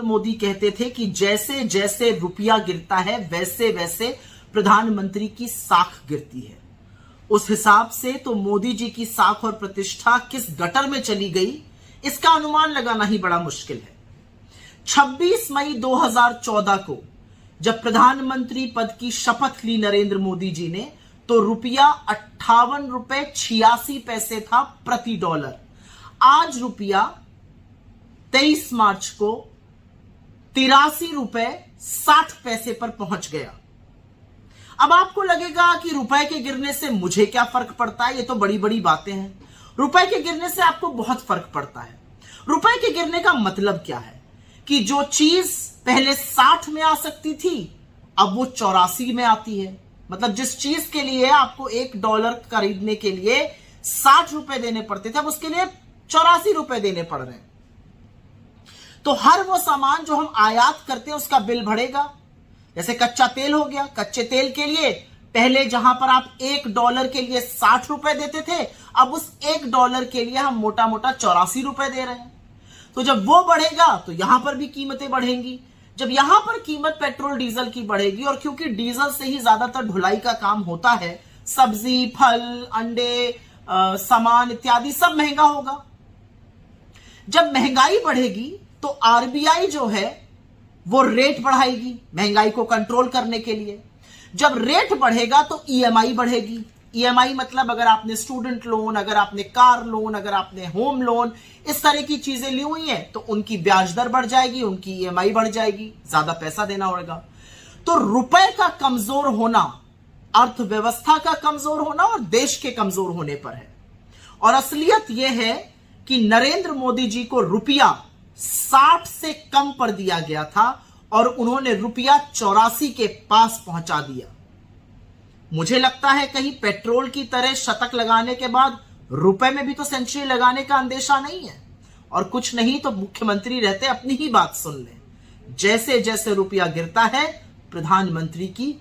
मोदी कहते थे कि जैसे जैसे रुपया गिरता है वैसे वैसे प्रधानमंत्री की साख गिरती है। उस हिसाब से तो मोदी जी की साख और प्रतिष्ठा किस गटर में चली गई, इसका अनुमान लगाना ही बड़ा मुश्किल है। 26 मई 2014 को जब प्रधानमंत्री पद की शपथ ली नरेंद्र मोदी जी ने, तो रुपया 58 रुपए 86 पैसे था प्रति डॉलर। आज रुपया 23 मार्च को 83 रुपए 60 पैसे पर पहुंच गया। अब आपको लगेगा कि रुपए के गिरने से मुझे क्या फर्क पड़ता है, ये तो बड़ी बड़ी बातें हैं। रुपए के गिरने से आपको बहुत फर्क पड़ता है। रुपए के गिरने का मतलब क्या है कि जो चीज पहले 60 में आ सकती थी अब वो 84 में आती है। मतलब जिस चीज के लिए आपको $1 खरीदने के लिए 60 रुपए देने पड़ते थे, अब उसके लिए 84 रुपए देने पड़ रहे हैं। तो हर वो सामान जो हम आयात करते हैं उसका बिल बढ़ेगा। जैसे कच्चा तेल हो गया, कच्चे तेल के लिए पहले जहां पर आप $1 के लिए 60 रुपए देते थे, अब उस $1 के लिए हम मोटा मोटा 84 रुपए दे रहे हैं। तो जब वो बढ़ेगा तो यहां पर भी कीमतें बढ़ेंगी। जब यहां पर कीमत पेट्रोल डीजल की बढ़ेगी, और क्योंकि डीजल से ही ज्यादातर ढुलाई का काम होता है, सब्जी, फल, अंडे, सामान इत्यादि सब महंगा होगा। जब महंगाई बढ़ेगी तो आरबीआई जो है वो रेट बढ़ाएगी महंगाई को कंट्रोल करने के लिए। जब रेट बढ़ेगा तो ईएमआई बढ़ेगी। ईएमआई मतलब अगर आपने स्टूडेंट लोन, अगर आपने कार लोन, अगर आपने होम लोन, इस तरह की चीजें ली हुई हैं तो उनकी ब्याज दर बढ़ जाएगी, उनकी ईएमआई बढ़ जाएगी, ज्यादा पैसा देना होगा। तो रुपए का कमजोर होना अर्थव्यवस्था का कमजोर होना और देश के कमजोर होने पर है। और असलियत यह है कि नरेंद्र मोदी जी को रुपया 60 से कम पर दिया गया था और उन्होंने रुपया 84 के पास पहुंचा दिया। मुझे लगता है कहीं पेट्रोल की तरह शतक लगाने के बाद रुपए में भी तो सेंचुरी लगाने का अंदेशा नहीं है। और कुछ नहीं तो मुख्यमंत्री रहते अपनी ही बात सुन लें, जैसे जैसे रुपया गिरता है प्रधानमंत्री की